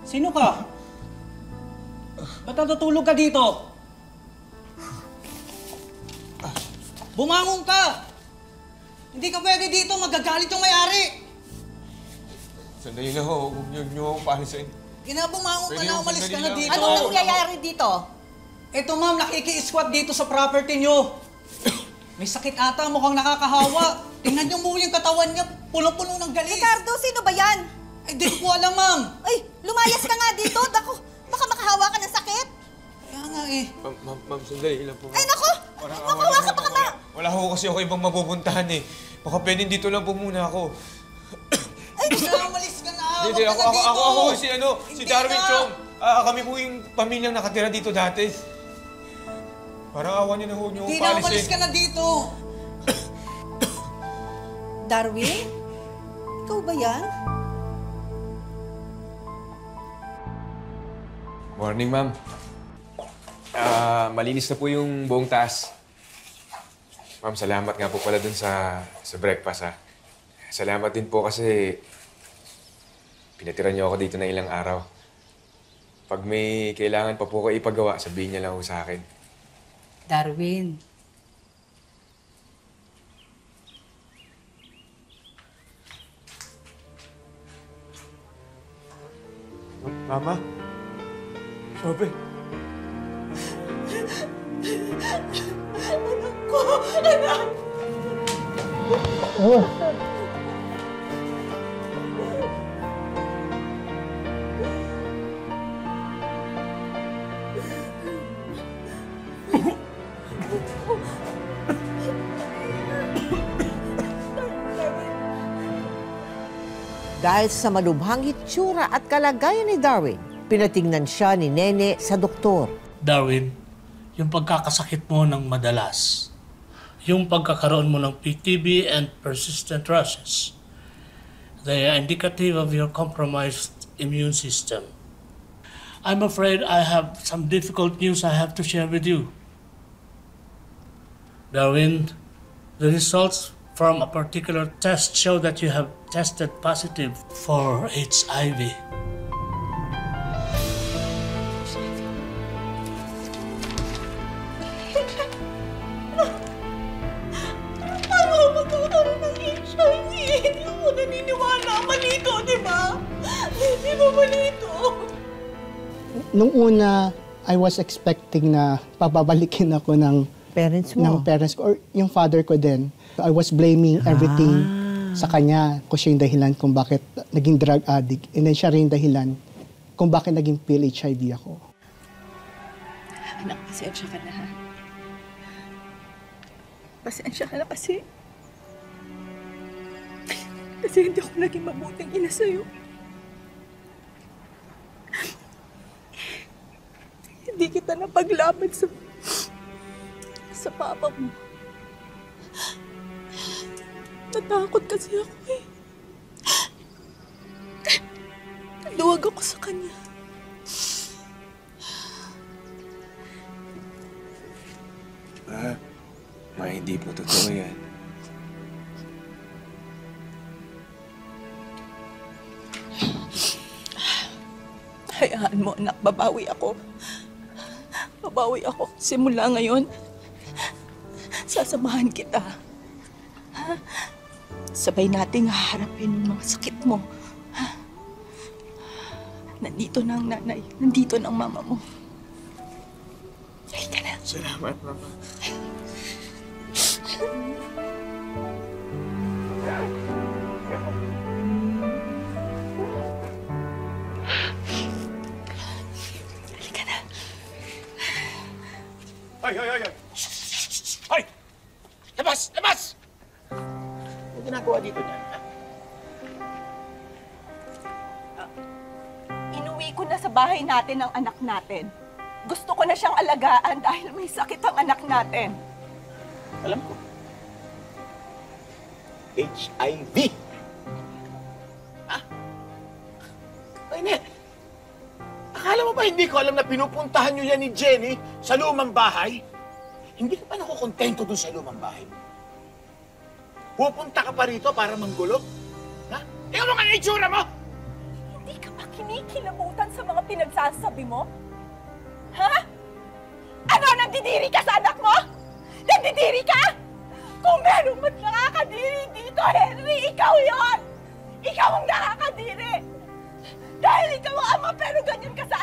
Sino ka? Ba't natutulog ka dito? Bumangon ka! Hindi ka pwede dito, magagalit yung may-ari! Sandali na ho, huwag niyo akong paalisin. Bumangon ka na, umalis ka na dito! Ano nangyayari dito? Eto ma'am, nakiki-squat dito sa property nyo. May sakit ata, mukhang nakakahawa. Tingnan niyo mo yung katawan niya, pulong-pulo ng galis. Ricardo, sino ba yan? Ay, di ko alam, ma'am. Ay, lumayas ka nga dito. Dako, baka makahawa ka ng sakit. Kaya nga eh. Ma'am, sandali lang po. Ay, naku! Makahawa ka baka ma... Wala ho kasi ako ibang mapupuntahan eh. Baka pwedeng dito lang po muna ako. Ay, umalis ka na. Hindi, ako si Darwin Chong. Kami po yung pamilyang nakatira dito dati. Parang awan niyo na ho niyo Hindi paalisin. na, umalis ka na dito. Darwin? Ikaw ba yan? Morning, ma'am. Malinis na po yung buong taas. Ma'am, salamat nga po pala dun sa breakfast, ha. Salamat din po kasi pinatira niyo ako dito na ilang araw. Pag may kailangan pa po ko ipagawa, sabihin niya lang po sa akin. Darwin. Mama? Sobe? Dahil sa malubhang itsura at kalagayan ni Darwin, pinatingnan siya ni Nene sa doktor. Darwin, yung pagkakasakit mo ng madalas, yung pagkakaroon mo ng PTB and persistent rashes, they are indicative of your compromised immune system. I'm afraid I have some difficult news I have to share with you. Darwin, the results from a particular test show that you have tested positive for HIV. Paano ako magkakaroon ng HIV? Hindi ako naniniwala. Malito, di ba? Di ba malito? Nung una, I was expecting na pababalikin ako ng Parents mo? ng parents ko or yung father ko din. I was blaming everything sa kanya kung siya yung dahilan kung bakit naging drug addict. And then siya rin yung dahilan kung bakit naging PIL-HIV ako. Anak, pasensya ka na, ha? Pasensya ka na kasi... Kasi hindi ako naging mabuting ina sa'yo. Hindi kita napaglaban sa papa mo. Natakot kasi ako eh. Naluwag ako sa kanya. Hindi po totoo yan. Hayaan mo, anak. Babawi ako. Babawi ako. Simula ngayon, sasamahan kita. Ha? Sabay nating haharapin yung mga sakit mo. Ha? Nandito na ang nanay. Nandito na ang mama mo. Halika na. Salamat, Mama. Halika na. Ay! Ay! Labas! Labas! Ano ginagawa dito niyan? Inuwi ko na sa bahay natin ang anak natin. Gusto ko na siyang alagaan dahil may sakit ang anak natin. Alam ko. HIV! Ha? Ay, Net! Akala mo ba hindi ko alam na pinupuntahan niyo yan ni Jenny sa lumang bahay? Hindi ka pa nakukontento dun sa lumang bahay mo. Pupunta ka pa rito para manggulo? Ha? Tingnan mo nga yung itsura mo! Hindi ka kinikilabutan sa mga pinagsasabi mo? Ha? Ano, nandidiri ka sa anak mo? Nandidiri ka? Kung meron man nakakadiri dito, Henry, ikaw yon! Ikaw ang nakakadiri! Dahil ikaw ang ama pero ganyan ka sa